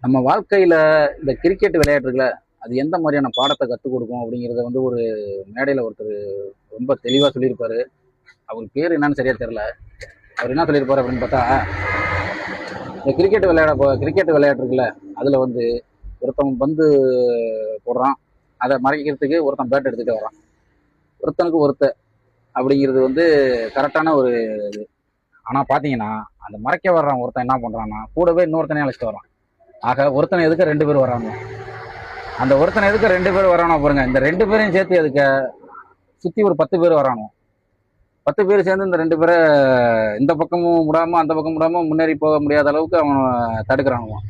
நம்ம வாழ்க்கையில இந்த கிரிக்கெட் விளையாட்டு இருக்குல்ல, அது எந்த மாதிரியான பாடத்தை கத்துக் கொடுக்கும் அப்படிங்கிறத வந்து ஒரு மேடையில ஒருத்தர் ரொம்ப தெளிவா சொல்லியிருப்பாரு. அவர் பேர் என்னன்னு சரியா தெரியல. அவர் என்ன சொல்லியிருப்பாரு அப்படின்னு பார்த்தா, இந்த கிரிக்கெட் விளையாட்டு இருக்குல்ல, அதுல வந்து ஒருத்தன் பந்து போடுறான். அதை மறைக்கிறதுக்கு ஒருத்தன் பேட் எடுத்துட்டு வர்றான். ஒருத்தனுக்கு அப்படிங்கிறது வந்து கரெக்டான ஒரு. ஆனா பாத்தீங்கன்னா, அந்த மறைக்க வர்றான் ஒருத்தன் என்ன பண்றான்னா, கூடவே இன்னொருத்தனே அழைச்சிட்டு வரான். ஆக ஒருத்தனை எதுக்கு 2 பேர் வராங்க. அந்த ஒருத்தனை எதுக்கு 2 பேர் வரானோ பாருங்க. இந்த 2 பேரையும் சேர்த்து எதுக்க சுத்தி ஒரு 10 பேர் வரானோ. 10 பேர் சேர்ந்து இந்த 2 பேரை இந்த பக்கமும் விடாம அந்த பக்கம் விடாம முன்னேறி போக முடியாத அளவுக்கு அவன் தடுக்கிறானுவான்.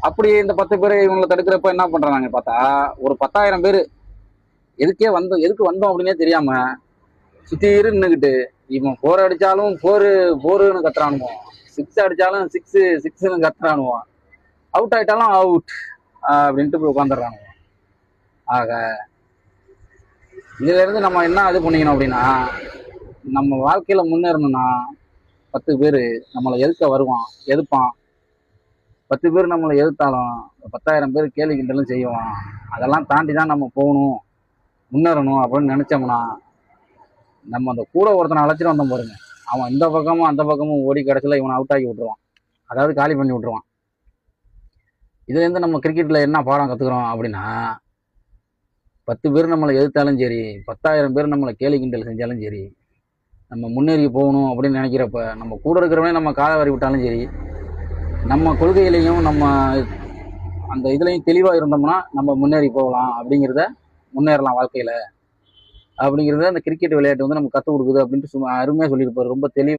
அப்படி இந்த 10 பேரை இவங்களை தடுக்கிறப்ப என்ன பண்றாங்க பார்த்தா, ஒரு 10,000 பேர் எதுக்கு வந்தோம் அப்படின்னே தெரியாம சுத்தி நின்றுக்கிட்டு, இவன் போர் அடிச்சாலும் போருன்னு கத்துறானுவோம், சிக்ஸ் அடிச்சாலும் சிக்ஸ்ன்னு கத்துறானுவோம், அவுட் ஆயிட்டாலும் அவுட் அப்படின்ட்டு போய் உட்காந்துடுறானுவோம். ஆக இதுல இருந்து நம்ம என்ன இது பண்ணிக்கணும் அப்படின்னா, நம்ம வாழ்க்கையில முன்னேறணும்னா 10 பேர் நம்மளை எதிர்ப்பான். 10 பேர் நம்மளை எதிர்த்தாலும் 10,000 பேர் கேள்வி கிண்டலும் செய்வான். அதெல்லாம் தாண்டி தான் நம்ம போகணும், முன்னேறணும் அப்படின்னு நினைச்சோம்னா, நம்ம அந்த கூட ஒருத்தனை அழைச்சிட்டு வந்தோம் பாருங்க, அவன் இந்த பக்கமும் அந்த பக்கமும் ஓடி கடைசியில் இவனை அவுட் ஆக்கி விட்டுருவான். அதாவது காலி பண்ணி விட்டுருவான். இதுல இருந்து நம்ம கிரிக்கெட்ல என்ன பாடம் கத்துக்கிறோம் அப்படின்னா, 10 பேர் நம்மளை எதிர்த்தாலும் சரி, 10,000 பேர் நம்மளை கேலி கிண்டல் செஞ்சாலும் சரி, நம்ம முன்னேறி போகணும் அப்படின்னு நினைக்கிறப்ப நம்ம கூட இருக்கிறவனே நம்ம காலை வாரி விட்டாலும் சரி, நம்ம கொள்கையிலையும் நம்ம அந்த இதுலையும் தெளிவா இருந்தோம்னா நம்ம முன்னேறி போகலாம். முன்னேறலாம் வாழ்க்கையில அப்படிங்கிறத அந்த கிரிக்கெட் விளையாட்டு வந்து நமக்கு கற்றுக் கொடுக்குது அப்படின்ட்டு சும்மா அருமையாக சொல்லியிருப்பாரு. ரொம்ப தெளிவு.